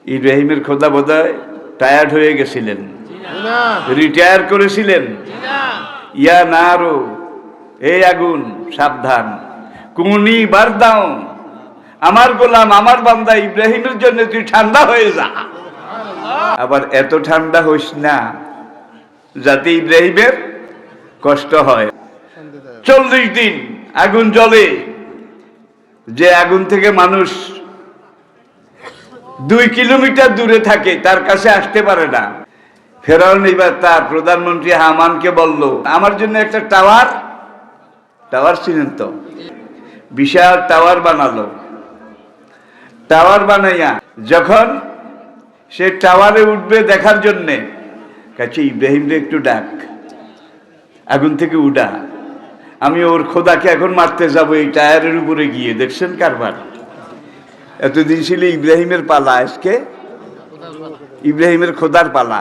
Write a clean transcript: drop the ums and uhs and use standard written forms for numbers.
ইব্রাহিমের খোদা বোধহয় টায়ার্ড হয়ে গেছিলেন, রিটায়ার করেছিলেন। ইয়া নারু, এই আগুন সাবধান, কুনি বারদাও, আমার গোলাম আমার বান্দা ইব্রাহিমের জন্য তুই ঠান্ডা হয়ে যা। আবার এত ঠান্ডা হইস না যাতে ইব্রাহিমের কষ্ট হয়। 40 দিন আগুন জ্বলে, যে আগুন থেকে মানুষ 2 কিলোমিটার দূরে থাকে, তার কাছে আসতে পারে না। ফেরাউন এবার তার প্রধানমন্ত্রী হামানকে বলল, আমার জন্য একটা টাওয়ার চিনেন তো, বিশাল টাওয়ার বানালো। টাওয়ার বানাইয়া যখন সে টাওয়ারে উঠবে দেখার জন্যে, কাছে ইব্রাহিমকে একটু ডাক, আগুন থেকে উঠা, আমি ওর খোদাকে এখন মারতে যাব এই টায়ারের উপরে গিয়ে। দেখছেন কারবার? এতদিন ছিল ইব্রাহিমের পালা, আজকে ইব্রাহিমের খোদার পালা।